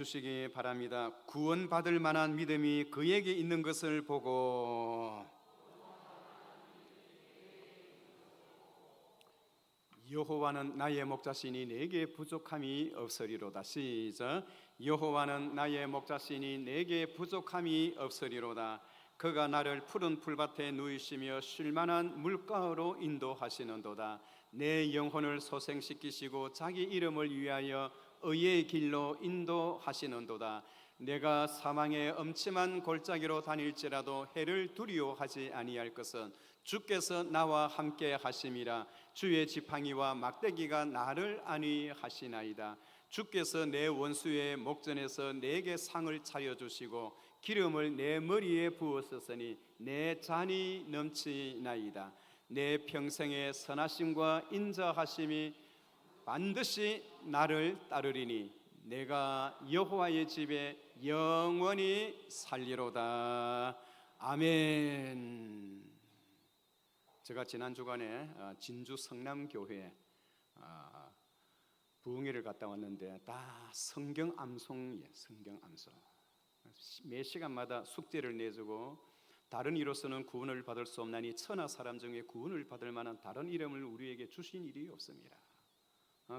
주시기 바랍니다. 구원받을 만한 믿음이 그에게 있는 것을 보고 여호와는 나의 목자시니 내게 부족함이 없으리로다. 시작. 여호와는 나의 목자시니 내게 부족함이 없으리로다. 그가 나를 푸른 풀밭에 누이시며 쉴만한 물가로 인도하시는도다. 내 영혼을 소생시키시고 자기 이름을 위하여 의의 길로 인도하시는도다. 내가 사망의 엄침한 골짜기로 다닐지라도 해를 두려워하지 아니할 것은 주께서 나와 함께 하심이라. 주의 지팡이와 막대기가 나를 안위하시나이다. 주께서 내 원수의 목전에서 내게 상을 차려주시고 기름을 내 머리에 부으셨으니 내 잔이 넘치나이다. 내 평생의 선하심과 인자하심이 반드시 나를 따르리니 내가 여호와의 집에 영원히 살리로다. 아멘. 제가 지난 주간에 진주 성남교회에 부흥회를 갔다 왔는데 다 성경 암송이에요. 성경 암송. 매 시간마다 숙제를 내주고 다른 이로서는 구원을 받을 수 없나니 천하 사람 중에 구원을 받을 만한 다른 이름을 우리에게 주신 일이 없습니다.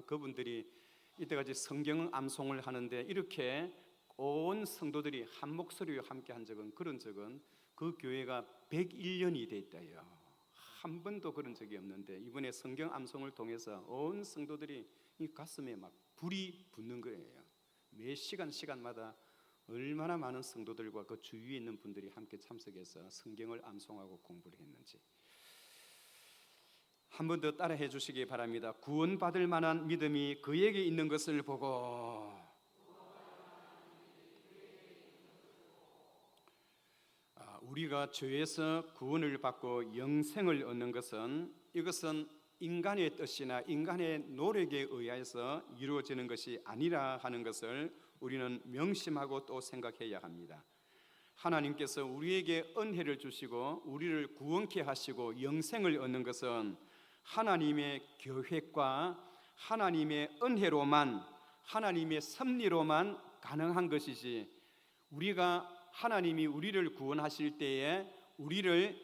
그분들이 이때까지 성경 암송을 하는데 이렇게 온 성도들이 한 목소리로 함께 한 적은 그런 적은 그 교회가 101년이 됐다요. 한 번도 그런 적이 없는데 이번에 성경 암송을 통해서 온 성도들이 이 가슴에 막 불이 붙는 거예요. 매 시간마다 얼마나 많은 성도들과 그 주위에 있는 분들이 함께 참석해서 성경을 암송하고 공부를 했는지 한 번 더 따라해 주시기 바랍니다. 구원받을 만한 믿음이 그에게 있는 것을 보고 우리가 죄에서 구원을 받고 영생을 얻는 것은 이것은 인간의 뜻이나 인간의 노력에 의해서 이루어지는 것이 아니라 하는 것을 우리는 명심하고 또 생각해야 합니다. 하나님께서 우리에게 은혜를 주시고 우리를 구원케 하시고 영생을 얻는 것은 하나님의 계획과 하나님의 은혜로만, 하나님의 섭리로만 가능한 것이지 우리가 하나님이 우리를 구원하실 때에 우리를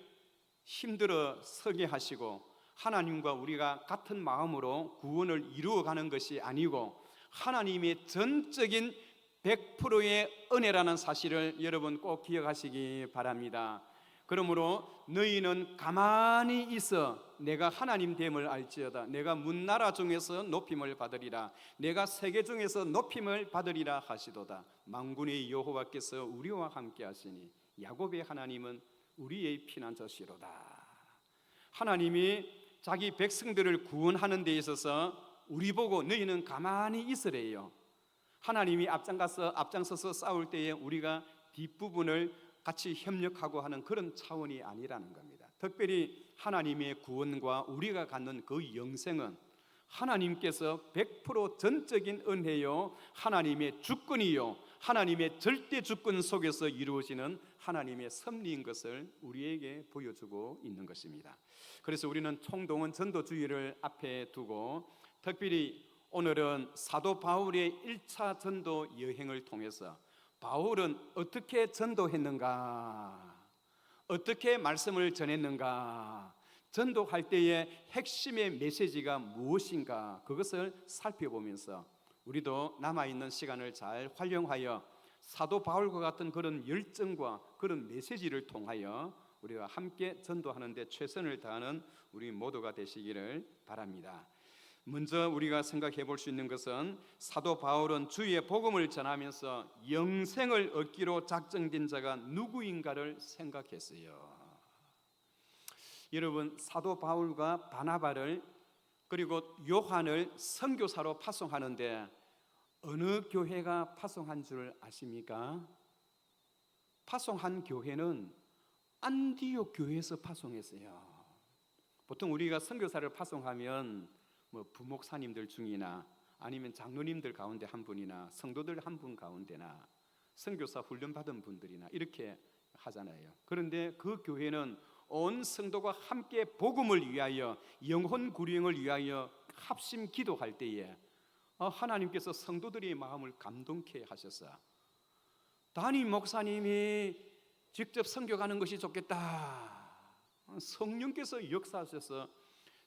힘들어 서게 하시고 하나님과 우리가 같은 마음으로 구원을 이루어가는 것이 아니고 하나님의 전적인 100%의 은혜라는 사실을 여러분 꼭 기억하시기 바랍니다. 그러므로 너희는 가만히 있어 내가 하나님 됨을 알지어다. 내가 문나라 중에서 높임을 받으리라. 내가 세계 중에서 높임을 받으리라 하시도다. 만군의 여호와께서 우리와 함께 하시니 야곱의 하나님은 우리의 피난처시로다. 하나님이 자기 백성들을 구원하는 데 있어서 우리 보고 너희는 가만히 있으래요. 하나님이 앞장서서 싸울 때에 우리가 뒷부분을 같이 협력하고 하는 그런 차원이 아니라는 겁니다. 특별히 하나님의 구원과 우리가 갖는 그 영생은 하나님께서 100% 전적인 은혜요, 하나님의 주권이요, 하나님의 절대 주권 속에서 이루어지는 하나님의 섭리인 것을 우리에게 보여주고 있는 것입니다. 그래서 우리는 총동원 전도주의를 앞에 두고 특별히 오늘은 사도 바울의 1차 전도 여행을 통해서 바울은 어떻게 전도했는가, 어떻게 말씀을 전했는가, 전도할 때의 핵심의 메시지가 무엇인가, 그것을 살펴보면서 우리도 남아있는 시간을 잘 활용하여 사도 바울과 같은 그런 열정과 그런 메시지를 통하여 우리가 함께 전도하는 데 최선을 다하는 우리 모두가 되시기를 바랍니다. 먼저 우리가 생각해 볼 수 있는 것은 사도 바울은 주의 복음을 전하면서 영생을 얻기로 작정된 자가 누구인가를 생각했어요. 여러분, 사도 바울과 바나바를 그리고 요한을 선교사로 파송하는데 어느 교회가 파송한 줄 아십니까? 파송한 교회는 안디옥 교회에서 파송했어요. 보통 우리가 선교사를 파송하면 부목사님들 중이나 아니면 장로님들 가운데 한 분이나 성도들 한 분 가운데나 선교사 훈련 받은 분들이나 이렇게 하잖아요. 그런데 그 교회는 온 성도가 함께 복음을 위하여 영혼 구령을 위하여 합심 기도할 때에 하나님께서 성도들의 마음을 감동케 하셔서 담임 목사님이 직접 선교가는 것이 좋겠다. 성령께서 역사하셔서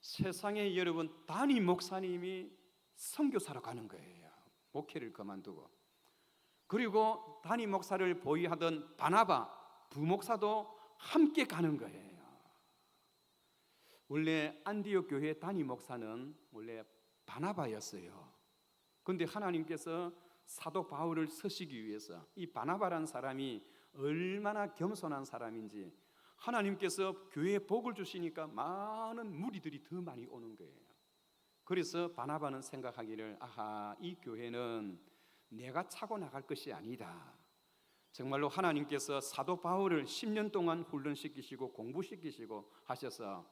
세상에 여러분 담임 목사님이 선교사로 가는 거예요. 목회를 그만두고. 그리고 담임 목사를 보위하던 바나바 부목사도 함께 가는 거예요. 원래 안디옥 교회 담임 목사는 원래 바나바였어요. 그런데 하나님께서 사도 바울을 쓰시기 위해서 이 바나바라는 사람이 얼마나 겸손한 사람인지 하나님께서 교회에 복을 주시니까 많은 무리들이 더 많이 오는 거예요. 그래서 바나바는 생각하기를 아하, 이 교회는 내가 차고 나갈 것이 아니다. 정말로 하나님께서 사도 바울을 10년 동안 훈련시키시고 공부시키시고 하셔서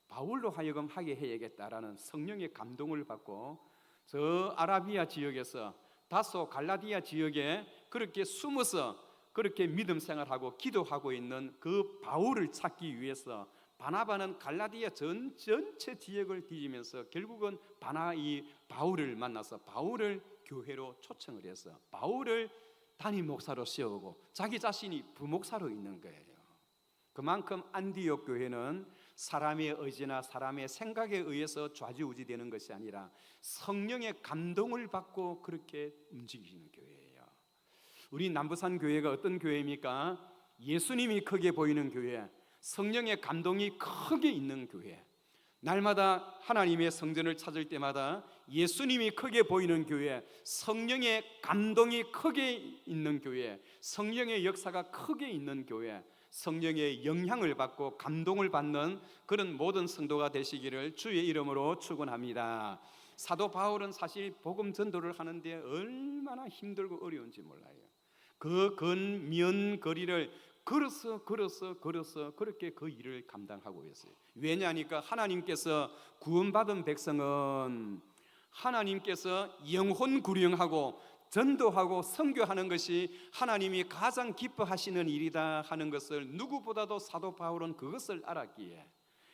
바울로 하여금 하게 해야겠다라는 성령의 감동을 받고 저 아라비아 지역에서 다소 갈라디아 지역에 그렇게 숨어서 그렇게 믿음 생활하고 기도하고 있는 그 바울을 찾기 위해서 바나바는 갈라디아 전체 지역을 뒤지면서 결국은 이 바울을 만나서 바울을 교회로 초청을 해서 바울을 담임 목사로 세우고 자기 자신이 부목사로 있는 거예요. 그만큼 안디옥 교회는 사람의 의지나 사람의 생각에 의해서 좌지우지되는 것이 아니라 성령의 감동을 받고 그렇게 움직이는 교회예요. 우리 남부산 교회가 어떤 교회입니까? 예수님이 크게 보이는 교회, 성령의 감동이 크게 있는 교회. 날마다 하나님의 성전을 찾을 때마다 예수님이 크게 보이는 교회, 성령의 감동이 크게 있는 교회, 성령의 역사가 크게 있는 교회, 성령의 영향을 받고 감동을 받는 그런 모든 성도가 되시기를 주의 이름으로 축원합니다. 사도 바울은 사실 복음 전도를 하는데 얼마나 힘들고 어려운지 몰라요. 그 근면 거리를 걸어서 그렇게 그 일을 감당하고 있어요. 왜냐하니까 하나님께서 구원받은 백성은 하나님께서 영혼 구령하고 전도하고 선교하는 것이 하나님이 가장 기뻐하시는 일이다 하는 것을 누구보다도 사도 바울은 그것을 알았기에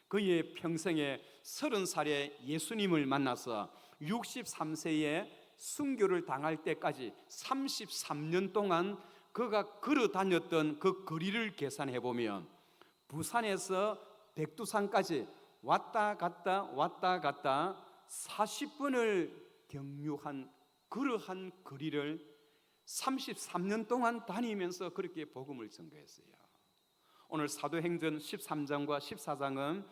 그의 평생에 30살에 예수님을 만나서 63세에 순교를 당할 때까지 33년 동안 그가 걸어 다녔던 그 거리를 계산해 보면 부산에서 백두산까지 왔다 갔다 40분을 경유한 그러한 거리를 33년 동안 다니면서 그렇게 복음을 전거했어요. 오늘 사도행전 13장과 14장은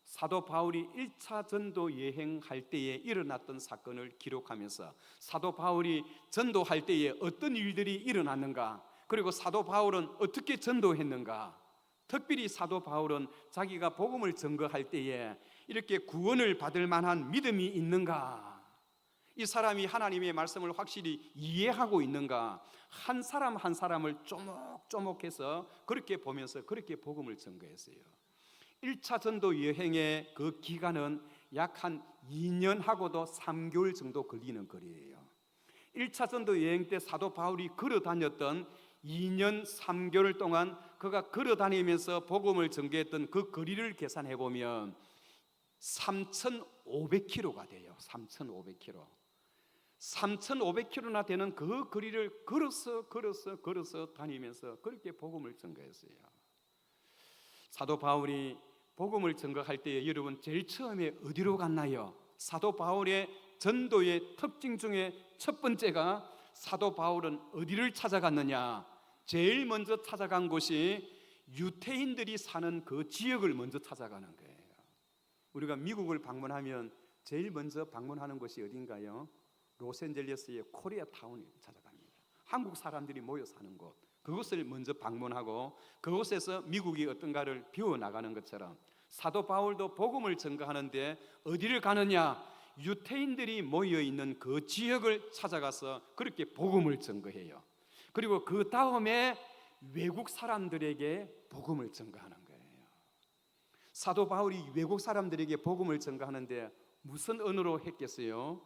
사도 바울이 1차 전도 여행할 때에 일어났던 사건을 기록하면서 사도 바울이 전도할 때에 어떤 일들이 일어났는가, 그리고 사도 바울은 어떻게 전도했는가, 특별히 사도 바울은 자기가 복음을 전거할 때에 이렇게 구원을 받을 만한 믿음이 있는가, 이 사람이 하나님의 말씀을 확실히 이해하고 있는가, 한 사람 한 사람을 쪼목쪼목해서 그렇게 보면서 그렇게 복음을 전거했어요. 1차 전도 여행의 그 기간은 약 한 2년하고도 3개월 정도 걸리는 거리예요. 1차 전도 여행 때 사도 바울이 걸어 다녔던 2년 3개월 동안 그가 걸어 다니면서 복음을 전개했던 그 거리를 계산해 보면 3,500km가 돼요. 3,500km. 3,500km나 되는 그 거리를 걸어서 다니면서 그렇게 복음을 전거했어요. 사도 바울이 복음을 전거할 때 여러분 제일 처음에 어디로 갔나요? 사도 바울의 전도의 특징 중에 첫 번째가 사도 바울은 어디를 찾아갔느냐? 제일 먼저 찾아간 곳이 유태인들이 사는 그 지역을 먼저 찾아가는 거예요. 우리가 미국을 방문하면 제일 먼저 방문하는 곳이 어딘가요? 로스앤젤레스의 코리아타운을 찾아갑니다. 한국 사람들이 모여 사는 곳, 그곳을 먼저 방문하고 그곳에서 미국이 어떤가를 배워나가는 것처럼 사도 바울도 복음을 전거하는데 어디를 가느냐? 유태인들이 모여있는 그 지역을 찾아가서 그렇게 복음을 전거해요. 그리고 그 다음에 외국 사람들에게 복음을 전거하는 거예요. 사도 바울이 외국 사람들에게 복음을 전거하는데 무슨 언어로 했겠어요?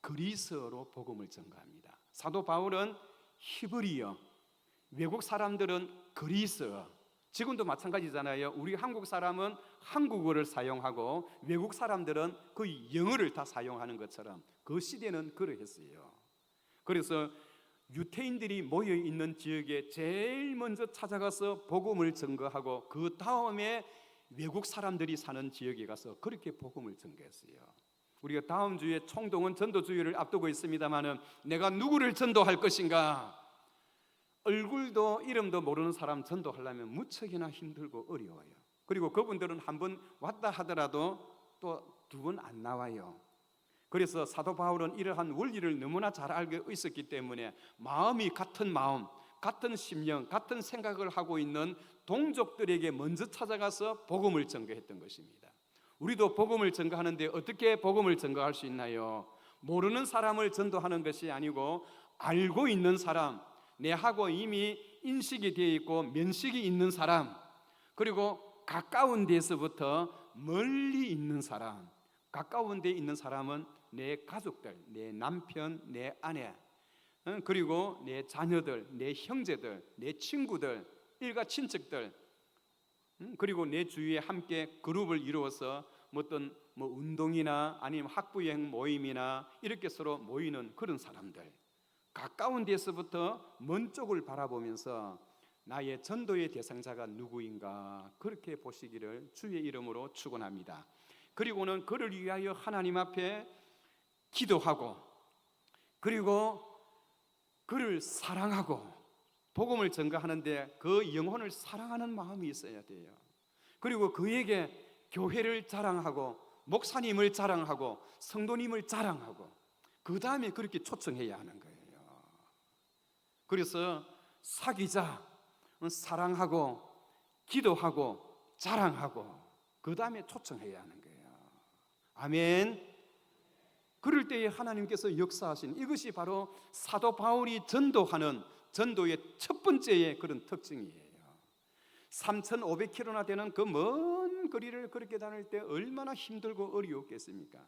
그리스어로 복음을 전거합니다. 사도 바울은 히브리어, 외국 사람들은 그리스어. 지금도 마찬가지잖아요. 우리 한국 사람은 한국어를 사용하고 외국 사람들은 그 영어를 다 사용하는 것처럼 그 시대는 그러했어요. 그래서 유태인들이 모여 있는 지역에 제일 먼저 찾아가서 복음을 증거하고 그 다음에 외국 사람들이 사는 지역에 가서 그렇게 복음을 증거했어요. 우리가 다음 주에 총동원 전도주의를 앞두고 있습니다마는 내가 누구를 전도할 것인가? 얼굴도 이름도 모르는 사람 전도하려면 무척이나 힘들고 어려워요. 그리고 그분들은 한번 왔다 하더라도 또 두 번 안 나와요. 그래서 사도 바울은 이러한 원리를 너무나 잘 알고 있었기 때문에 마음이 같은 마음, 같은 심령, 같은 생각을 하고 있는 동족들에게 먼저 찾아가서 복음을 전거했던 것입니다. 우리도 복음을 전거하는데 어떻게 복음을 전거할 수 있나요? 모르는 사람을 전도하는 것이 아니고 알고 있는 사람, 내하고 이미 인식이 되어 있고 면식이 있는 사람, 그리고 가까운 데서부터 멀리 있는 사람. 가까운 데 있는 사람은 내 가족들, 내 남편, 내 아내, 그리고 내 자녀들, 내 형제들, 내 친구들, 일가 친척들, 그리고 내 주위에 함께 그룹을 이루어서 어떤 운동이나 아니면 학부형 모임이나 이렇게 서로 모이는 그런 사람들, 가까운 데서부터 먼 쪽을 바라보면서 나의 전도의 대상자가 누구인가 그렇게 보시기를 주의 이름으로 축원합니다. 그리고는 그를 위하여 하나님 앞에 기도하고, 그리고 그를 사랑하고 복음을 전가하는데 그 영혼을 사랑하는 마음이 있어야 돼요. 그리고 그에게 교회를 자랑하고 목사님을 자랑하고 성도님을 자랑하고 그 다음에 그렇게 초청해야 하는 거예요. 그래서 사귀자, 사랑하고 기도하고 자랑하고 그 다음에 초청해야 하는 거예요. 아멘. 그럴 때에 하나님께서 역사하신 이것이 바로 사도 바울이 전도하는 전도의 첫 번째의 그런 특징이에요. 3,500km나 되는 그 먼 거리를 그렇게 다닐 때 얼마나 힘들고 어려웠겠습니까?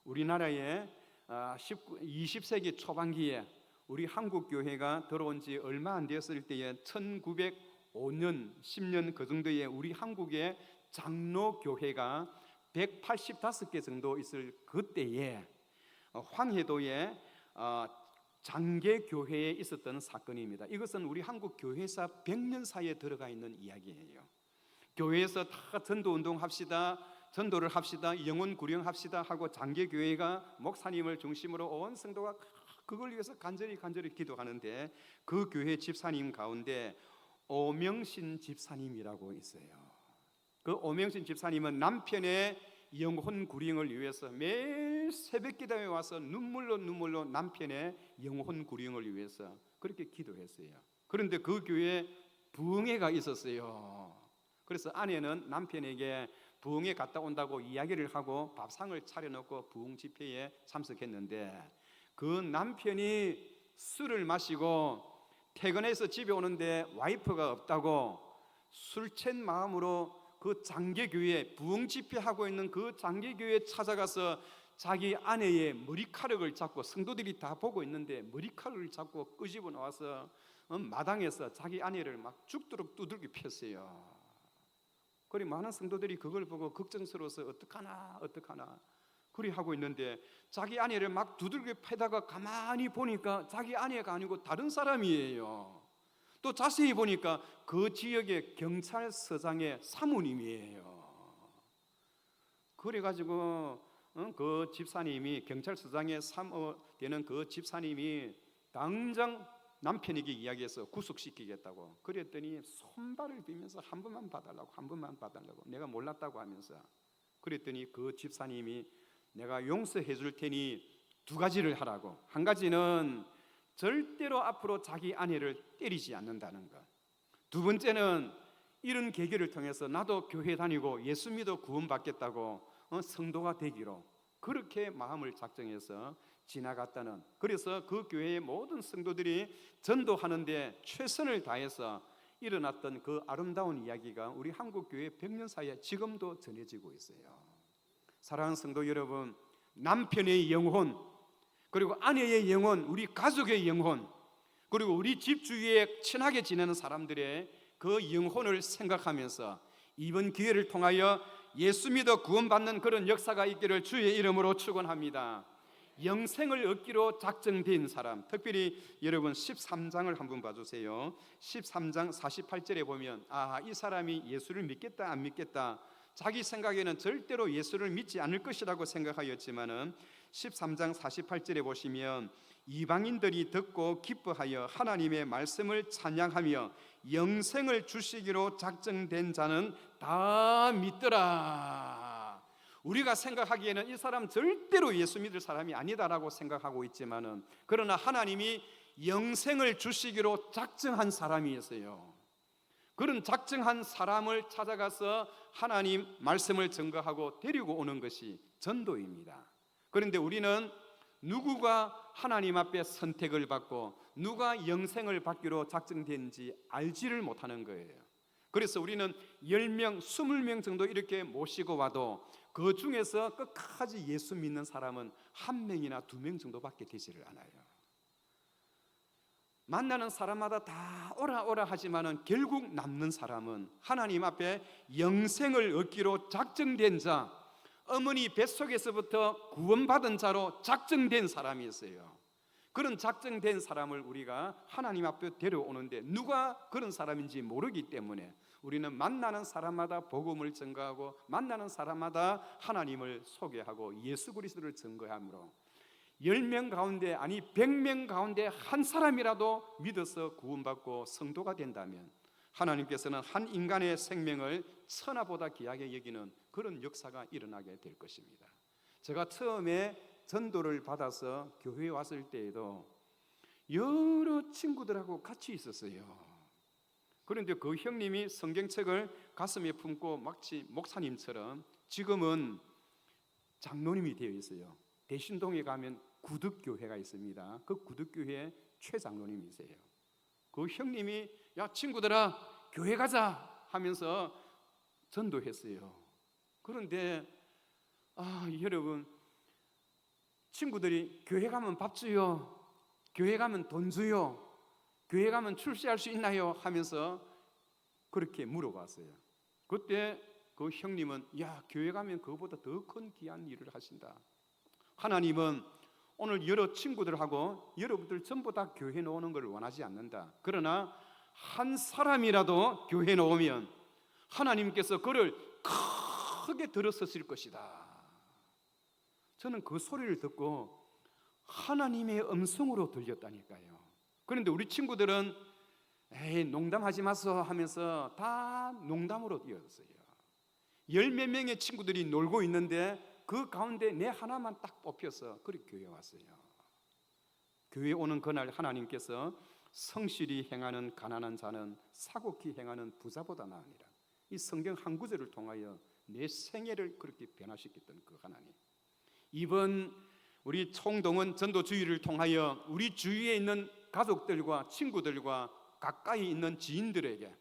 우리나라에 20세기 초반기에 우리 한국 교회가 들어온 지 얼마 안 되었을 때에 1905년, 10년 그 정도에 우리 한국의 장로 교회가 185개 정도 있을 그때에 황해도의 장계교회에 있었던 사건입니다. 이것은 우리 한국 교회사 100년사에 들어가 있는 이야기예요. 교회에서 다 전도운동 합시다, 전도를 합시다, 영혼 구령합시다 하고 장계교회가 목사님을 중심으로 온 성도가 그걸 위해서 간절히 기도하는데 그 교회 집사님 가운데 오명신 집사님이라고 있어요. 그 오명신 집사님은 남편의 영혼 구령을 위해서 매일 새벽 기도에 와서 눈물로 남편의 영혼 구령을 위해서 그렇게 기도했어요. 그런데 그 교회에 부흥회가 있었어요. 그래서 아내는 남편에게 부흥회 갔다 온다고 이야기를 하고 밥상을 차려놓고 부흥 집회에 참석했는데 그 남편이 술을 마시고 퇴근해서 집에 오는데 와이프가 없다고 술 취한 마음으로 그 장계교회 부흥 집회하고 있는 그 장계교회에 찾아가서 자기 아내의 머리카락을 잡고, 성도들이 다 보고 있는데 머리카락을 잡고 끄집어 나와서 마당에서 자기 아내를 막 죽도록 두들겨 폈어요. 그리 많은 성도들이 그걸 보고 걱정스러워서 어떡하나 그리 하고 있는데 자기 아내를 막 두들겨 패다가 가만히 보니까 자기 아내가 아니고 다른 사람이에요. 또 자세히 보니까 그 지역의 경찰서장의 사모님이에요. 그래가지고 그 집사님이, 경찰서장의 사모 되는 그 집사님이 당장 남편에게 이야기해서 구속시키겠다고. 그랬더니 손발을 비면서 한 번만 봐달라고 내가 몰랐다고 하면서, 그랬더니 그 집사님이 내가 용서해 줄 테니 두 가지를 하라고. 한 가지는 절대로 앞으로 자기 아내를 때리지 않는다는 것. 두 번째는 이런 계기를 통해서 나도 교회 다니고 예수 믿어 구원받겠다고 성도가 되기로 그렇게 마음을 작정해서 지나갔다는. 그래서 그 교회의 모든 성도들이 전도하는데 최선을 다해서 일어났던 그 아름다운 이야기가 우리 한국교회 100년 사이에 지금도 전해지고 있어요. 사랑하는 성도 여러분, 남편의 영혼, 그리고 아내의 영혼, 우리 가족의 영혼, 그리고 우리 집 주위에 친하게 지내는 사람들의 그 영혼을 생각하면서 이번 기회를 통하여 예수 믿어 구원받는 그런 역사가 있기를 주의 이름으로 축원합니다. 영생을 얻기로 작정된 사람, 특별히 여러분 13장을 한번 봐주세요. 13장 48절에 보면 이 사람이 예수를 믿겠다 안 믿겠다, 자기 생각에는 절대로 예수를 믿지 않을 것이라고 생각하였지만은 13장 48절에 보시면 이방인들이 듣고 기뻐하여 하나님의 말씀을 찬양하며 영생을 주시기로 작정된 자는 다 믿더라. 우리가 생각하기에는 이 사람 절대로 예수 믿을 사람이 아니다라고 생각하고 있지만은, 그러나 하나님이 영생을 주시기로 작정한 사람이 있어요. 그런 작정한 사람을 찾아가서 하나님 말씀을 증거하고 데리고 오는 것이 전도입니다. 그런데 우리는 누구가 하나님 앞에 선택을 받고 누가 영생을 받기로 작정된지 알지를 못하는 거예요. 그래서 우리는 10명, 20명 정도 이렇게 모시고 와도 그 중에서 끝까지 예수 믿는 사람은 1명이나 2명 정도밖에 되지를 않아요. 만나는 사람마다 다 오라 오라 하지만은 결국 남는 사람은 하나님 앞에 영생을 얻기로 작정된 자, 어머니 뱃속에서부터 구원받은 자로 작정된 사람이 있어요. 그런 작정된 사람을 우리가 하나님 앞에 데려오는데 누가 그런 사람인지 모르기 때문에 우리는 만나는 사람마다 복음을 증거하고 만나는 사람마다 하나님을 소개하고 예수 그리스도를 증거함으로 10명 가운데, 아니 100명 가운데 한 사람이라도 믿어서 구원받고 성도가 된다면 하나님께서는 한 인간의 생명을 천하보다 귀하게 여기는 그런 역사가 일어나게 될 것입니다. 제가 처음에 전도를 받아서 교회에 왔을 때에도 여러 친구들하고 같이 있었어요. 그런데 그 형님이 성경책을 가슴에 품고 마치 목사님처럼 지금은 장로님이 되어 있어요. 대신동에 가면 구득교회가 있습니다. 그 구득교회 최장로님이세요. 그 형님이 야 친구들아 교회 가자 하면서 전도했어요. 그런데 여러분, 친구들이 교회 가면 밥 주요, 교회 가면 돈 주요, 교회 가면 출세할 수 있나요? 하면서 그렇게 물어봤어요. 그때 그 형님은 야 교회 가면 그거보다 더 큰 귀한 일을 하신다. 하나님은 오늘 여러 친구들하고 여러분들 전부 다 교회 나오는 걸 원하지 않는다. 그러나 한 사람이라도 교회 나오면 하나님께서 그를 크게 들어서실 것이다. 저는 그 소리를 듣고 하나님의 음성으로 들렸다니까요. 그런데 우리 친구들은 에이 농담하지 마소 하면서 다 농담으로 뛰었어요. 10몇 명의 친구들이 놀고 있는데 그 가운데 내 하나만 딱 뽑혀서 그렇게 교회에 왔어요. 교회에 오는 그날 하나님께서 성실히 행하는 가난한 자는 사곡히 행하는 부자보다 나으니라. 이 성경 한 구절을 통하여 내 생애를 그렇게 변화시켰던 그 하나님, 이번 우리 총동원 전도주의를 통하여 우리 주위에 있는 가족들과 친구들과 가까이 있는 지인들에게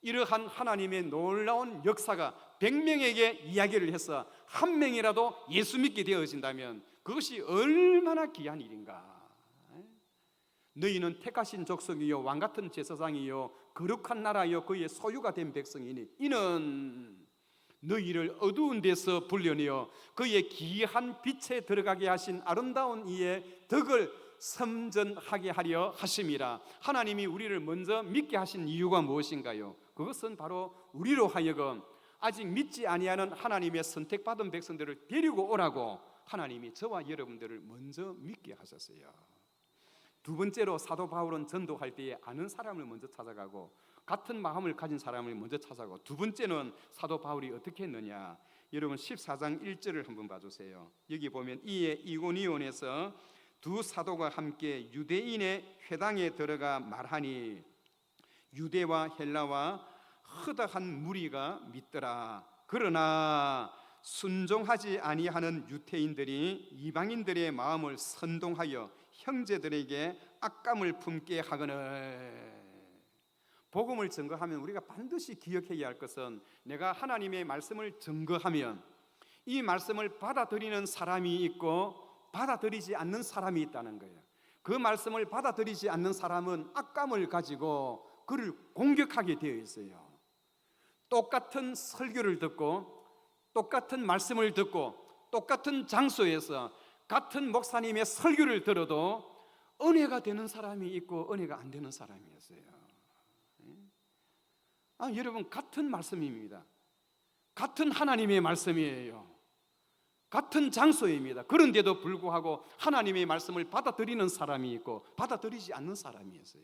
이러한 하나님의 놀라운 역사가 100명에게 이야기를 해서 1명이라도 예수 믿게 되어진다면 그것이 얼마나 귀한 일인가. 너희는 택하신 족속이요 왕같은 제사장이요 거룩한 나라요 그의 소유가 된 백성이니 이는 너희를 어두운 데서 불려내어 그의 기이한 빛에 들어가게 하신 아름다운 이의 덕을 선전하게 하려 하심이라. 하나님이 우리를 먼저 믿게 하신 이유가 무엇인가요? 그것은 바로 우리로 하여금 아직 믿지 아니하는 하나님의 선택받은 백성들을 데리고 오라고 하나님이 저와 여러분들을 먼저 믿게 하셨어요. 두 번째로 사도 바울은 전도할 때에 아는 사람을 먼저 찾아가고 같은 마음을 가진 사람을 먼저 찾아가고, 두 번째는 사도 바울이 어떻게 했느냐, 여러분 14장 1절을 한번 봐주세요. 여기 보면 이에 이고니온에서 두 사도가 함께 유대인의 회당에 들어가 말하니 유대와 헬라와 허다한 무리가 믿더라. 그러나 순종하지 아니하는 유태인들이 이방인들의 마음을 선동하여 형제들에게 악감을 품게 하거늘. 복음을 증거하면 우리가 반드시 기억해야 할 것은 내가 하나님의 말씀을 증거하면 이 말씀을 받아들이는 사람이 있고 받아들이지 않는 사람이 있다는 거예요. 그 말씀을 받아들이지 않는 사람은 악감을 가지고 그를 공격하게 되어 있어요. 똑같은 설교를 듣고 똑같은 말씀을 듣고 똑같은 장소에서 같은 목사님의 설교를 들어도 은혜가 되는 사람이 있고 은혜가 안 되는 사람이었어요. 여러분, 같은 말씀입니다. 같은 하나님의 말씀이에요. 같은 장소입니다. 그런데도 불구하고 하나님의 말씀을 받아들이는 사람이 있고 받아들이지 않는 사람이었어요.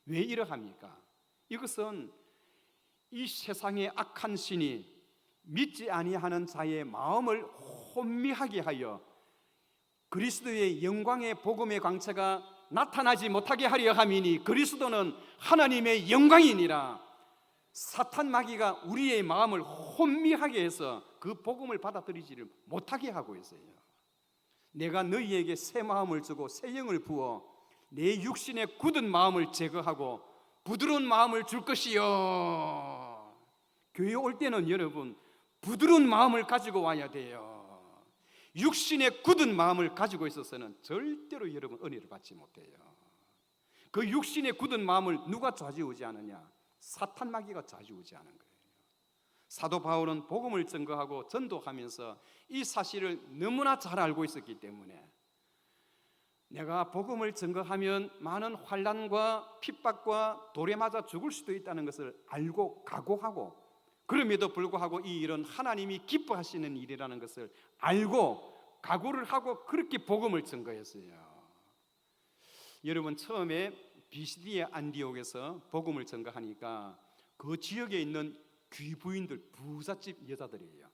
왜 이러합니까? 이것은 이 세상의 악한 신이 믿지 아니하는 자의 마음을 혼미하게 하여 그리스도의 영광의 복음의 광채가 나타나지 못하게 하려 함이니, 그리스도는 하나님의 영광이니라. 사탄 마귀가 우리의 마음을 혼미하게 해서 그 복음을 받아들이지를 못하게 하고 있어요. 내가 너희에게 새 마음을 주고 새 영을 부어 내 육신의 굳은 마음을 제거하고 부드러운 마음을 줄 것이요. 교회 올 때는 여러분, 부드러운 마음을 가지고 와야 돼요. 육신의 굳은 마음을 가지고 있어서는 절대로 여러분 은혜를 받지 못해요. 그 육신의 굳은 마음을 누가 좌지우지 하느냐? 사탄 마귀가 좌지우지 하는 거예요. 사도 바울은 복음을 증거하고 전도하면서 이 사실을 너무나 잘 알고 있었기 때문에 내가 복음을 증거하면 많은 환난과 핍박과 돌에 맞아 죽을 수도 있다는 것을 알고 각오하고, 그럼에도 불구하고 이 일은 하나님이 기뻐하시는 일이라는 것을 알고 각오를 하고 그렇게 복음을 증거했어요. 여러분, 처음에 비시디의 안디옥에서 복음을 증거하니까 그 지역에 있는 귀부인들, 부잣집 여자들이에요.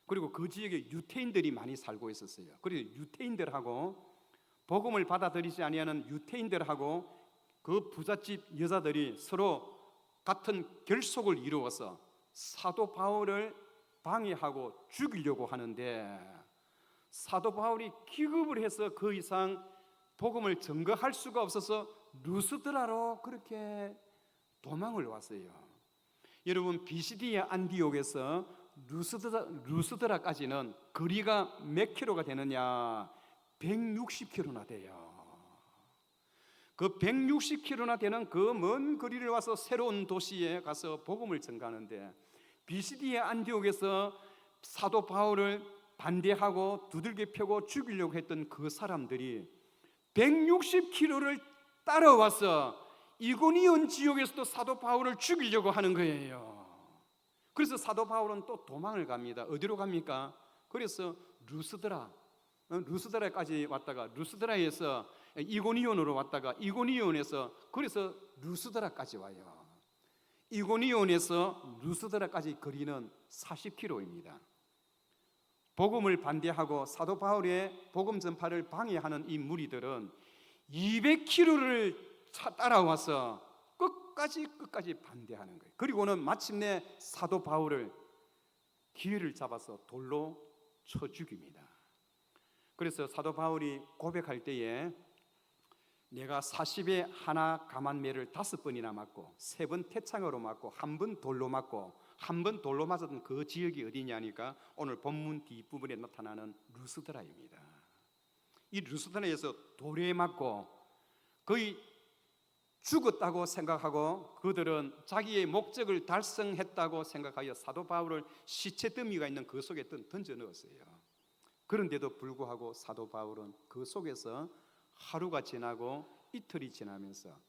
그리고 그 지역에 유태인들이 많이 살고 있었어요. 그리고 유태인들하고 복음을 받아들이지 아니하는 유태인들하고 그 부잣집 여자들이 서로 같은 결속을 이루어서 사도 바울을 방해하고 죽이려고 하는데, 사도 바울이 기급을 해서 그 이상 복음을 증거할 수가 없어서 루스드라로 그렇게 도망을 왔어요. 여러분, 비시디의 안디옥에서 루스드라까지는 거리가 몇 킬로가 되느냐? 160킬로나 돼요. 그 160킬로나 되는 그 먼 거리를 와서 새로운 도시에 가서 복음을 전가하는데, 비시디의 안디옥에서 사도 바울을 반대하고 두들겨 펴고 죽이려고 했던 그 사람들이 160킬로를 따라와서 이고니온 지역에서도 사도 바울을 죽이려고 하는 거예요. 그래서 사도 바울은 또 도망을 갑니다. 어디로 갑니까? 그래서 루스드라까지 왔다가 루스드라에서 이고니온으로 왔다가 이고니온에서 그래서 루스드라까지 와요. 이고니온에서 루스드라까지 거리는 40km입니다. 복음을 반대하고 사도 바울의 복음 전파를 방해하는 이 무리들은 200km를 따라와서 끝까지 반대하는 거예요. 그리고는 마침내 사도 바울을 기회를 잡아서 돌로 쳐 죽입니다. 그래서 사도 바울이 고백할 때에 내가 40에 하나 가만매를 5번이나 맞고 3번 태창으로 맞고 1번 돌로 맞고 1번 돌로 맞았던 그 지역이 어디냐니까 오늘 본문 뒷부분에 나타나는 루스드라입니다. 이 루스드라에서 돌에 맞고 거의 죽었다고 생각하고 그들은 자기의 목적을 달성했다고 생각하여 사도 바울을 시체 더미가 있는 그 속에 던져 넣었어요. 그런데도 불구하고 사도 바울은 그 속에서 하루가 지나고 이틀이 지나면서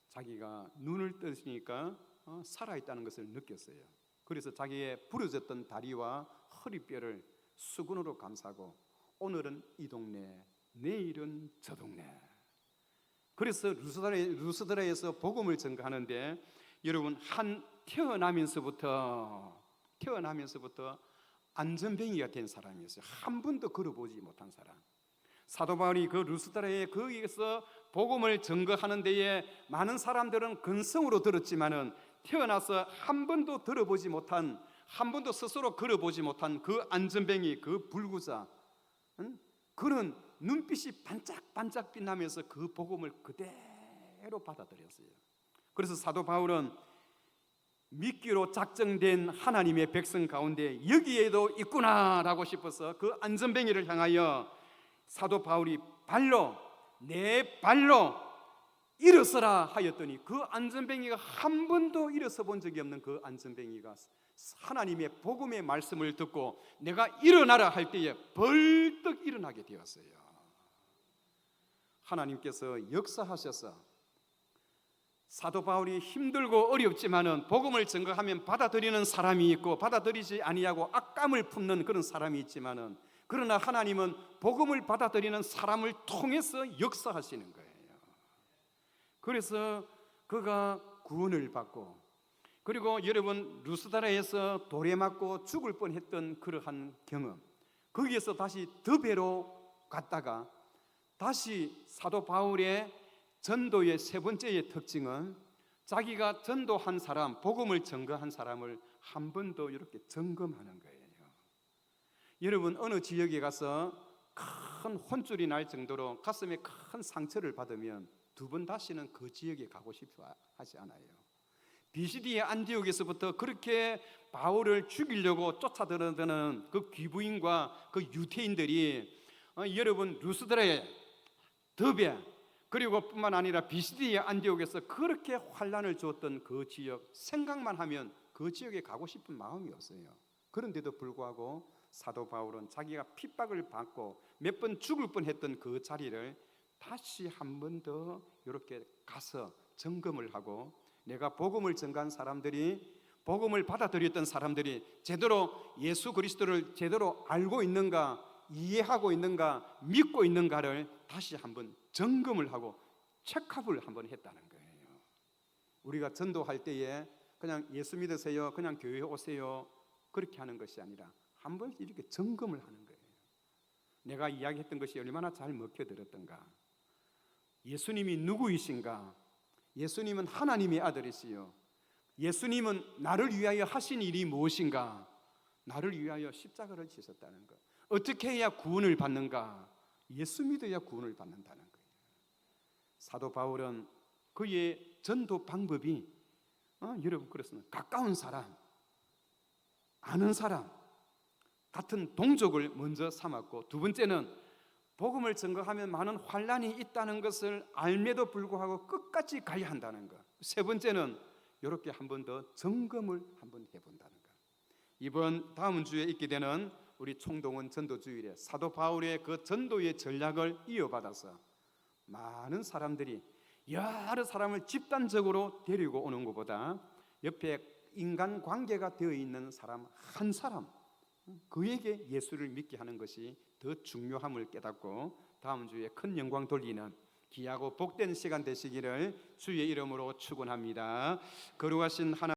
자기가 눈을 뜨니까 살아있다는 것을 느꼈어요. 그래서 자기의 부러졌던 다리와 허리뼈를 수건으로 감싸고 오늘은 이 동네, 내일은 저 동네. 그래서 루스드라에서 복음을 전가하는데 여러분, 태어나면서부터 안전뱅이가 된 사람이었어요. 한 번도 걸어보지 못한 사람. 사도 바울이 그 루스드라에 거기에서 복음을 증거하는 데에 많은 사람들은 근성으로 들었지만은 태어나서 한 번도 들어보지 못한, 한 번도 스스로 걸어보지 못한 그 안전뱅이, 그 불구자, 그런 눈빛이 반짝반짝 빛나면서 그 복음을 그대로 받아들였어요. 그래서 사도 바울은 믿기로 작정된 하나님의 백성 가운데 여기에도 있구나라고 싶어서 그 안전뱅이를 향하여 사도 바울이 내 발로 일어서라 하였더니 그 안전뱅이가 한 번도 일어서 본 적이 없는 그 안전뱅이가 하나님의 복음의 말씀을 듣고 내가 일어나라 할 때에 벌떡 일어나게 되었어요. 하나님께서 역사하셔서 사도 바울이 힘들고 어렵지만은 복음을 증거하면 받아들이는 사람이 있고 받아들이지 아니하고 악감을 품는 그런 사람이 있지만은, 그러나 하나님은 복음을 받아들이는 사람을 통해서 역사하시는 거예요. 그래서 그가 구원을 받고, 그리고 여러분 루스드라에서 돌에 맞고 죽을 뻔했던 그러한 경험, 거기에서 다시 더베로 갔다가 다시 사도 바울의 전도의 세 번째의 특징은 자기가 전도한 사람, 복음을 증거한 사람을 한 번 더 이렇게 점검하는 거예요. 여러분 어느 지역에 가서 큰 혼쭐이 날 정도로 가슴에 큰 상처를 받으면 두 번 다시는 그 지역에 가고 싶어 하지 않아요. 비시디의 안디옥에서부터 그렇게 바울을 죽이려고 쫓아들어드는 그 귀부인과 그 유태인들이 여러분 루스드라에, 더베, 그리고 뿐만 아니라 비시디의 안디옥에서 그렇게 환난을 주었던 그 지역, 생각만 하면 그 지역에 가고 싶은 마음이 없어요. 그런데도 불구하고 사도 바울은 자기가 핍박을 받고 몇 번 죽을 뻔했던 그 자리를 다시 한 번 더 이렇게 가서 점검을 하고, 내가 복음을 전가한 사람들이, 복음을 받아들였던 사람들이 제대로 예수 그리스도를 제대로 알고 있는가, 이해하고 있는가, 믿고 있는가를 다시 한번 점검을 하고 체크업을 한번 했다는 거예요. 우리가 전도할 때에 그냥 예수 믿으세요, 그냥 교회 오세요, 그렇게 하는 것이 아니라 한번 이렇게 점검을 하는 거예요. 내가 이야기했던 것이 얼마나 잘 먹혀들었던가, 예수님이 누구이신가, 예수님은 하나님의 아들이시요, 예수님은 나를 위하여 하신 일이 무엇인가, 나를 위하여 십자가를 지셨다는 것, 어떻게 해야 구원을 받는가, 예수 믿어야 구원을 받는다는 거예요. 사도 바울은 그의 전도 방법이 여러분 그렇습니다. 가까운 사람, 아는 사람, 같은 동족을 먼저 삼았고, 두 번째는 복음을 증거하면 많은 환난이 있다는 것을 알매도 불구하고 끝까지 가야 한다는 것, 세 번째는 이렇게 한 번 더 점검을 한번 해본다는 것. 이번 다음 주에 있게 되는 우리 총동원 전도주일에 사도 바울의 그 전도의 전략을 이어받아서 많은 사람들이 여러 사람을 집단적으로 데리고 오는 것보다 옆에 인간관계가 되어 있는 사람 한 사람, 그에게 예수를 믿게 하는 것이 더 중요함을 깨닫고 다음 주에 큰 영광 돌리는 귀하고 복된 시간 되시기를 주의 이름으로 축원합니다. 거룩하신 하나님,